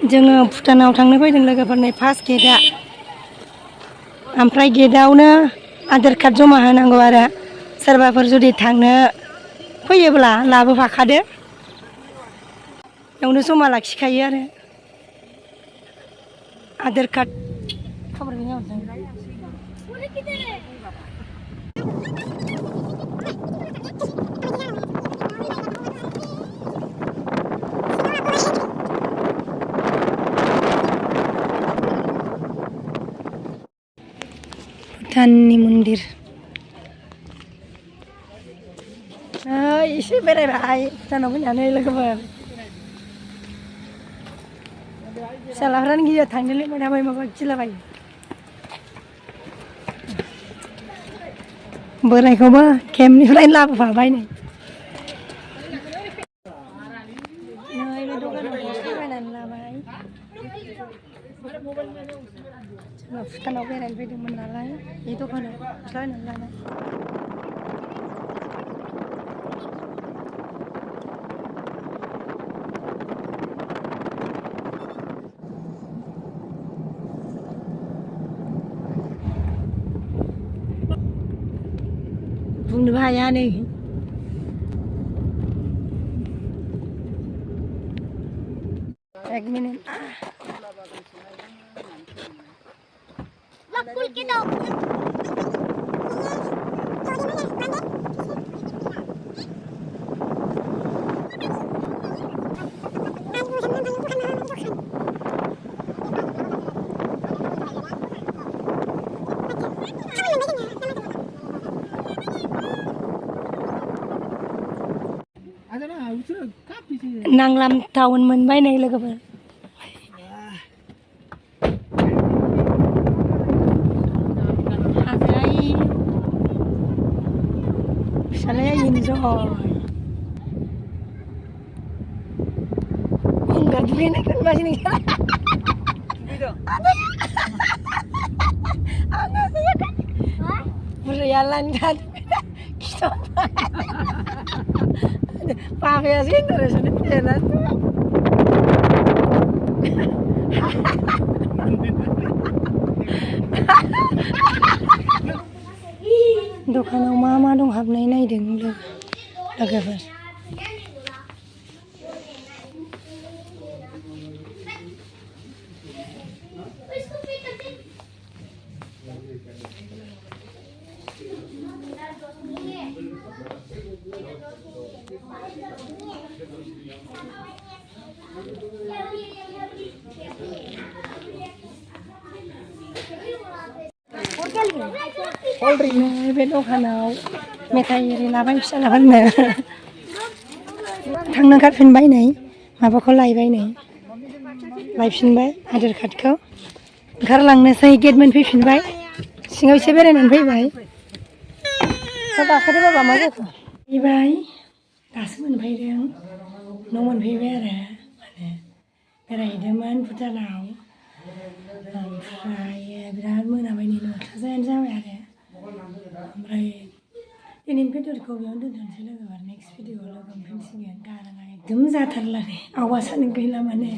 जोङो भुटानाव थांनो फैदों लोगोफोरनि फार्स्ट गेटआ ओमफ्राय गेटआवनो आधार कार्ड जमा होनांगौ आरो सोरबाफोर जुदि थांनो फैयोब्ला लाबोफाखादो बेयावनो जमा लाखिखायो आरो आधार कार्ड भुटाननि मन्दिर एसे बेरायबाय भुटानाव फैनानै लोगोफोर फिसालाफ्रानो गियो थांनो लिंबाय माबा गिलाबायो बोरायखौबो केम्पनिफ्रायनो लाबोफाबाय नै बे दखानाव साजायनानै लाबाय जोङो भुटानाव बेरायनो फैदोंमोन नालाय बे दखानाव साजायनानै लानाय बुंनोबो हाया नै एक मिनिट नांलाम टाउन मोनबाय नै लोगोफोर फिसालाया इन्जय गंगार दुगैनायखौ नुवासै नोंसोर बुरैया लांदा बाबायासो इन्टारेस्टआनो फैयाना दखानाव मा मा दं हाबनाय नायदों लोगोफोर बे दखानाव मेथाइ एरि लाबाय फिसालाफोरनो थांनो ओंखारफिनबाय नै माबाखौ लायबाय नै लायफिनबाय आधार कार्डखौ ओंखारलांनोसै गेट मोनफैफिनबाय सिङाव एसे बेरायनानै फैबाय गाखोदो बाबा मा जाखो फैबाय दासो मोनफैदों न' मोनफैबाय आरो माने बेरायहैदोंमोन भुटानाव ओमफ्राय बिराद मोनाबाय नै 9:00 जाबाय आरो ओमफ्राय दिनैनि भिडिअखौ बेयावनो दोनथ'नोसै लोगोफोर नेक्स्ट भिडिअआव लोगो मोनफिनसिगोन गाराङा एकदम जाथारला नै आवाजानो गैला माने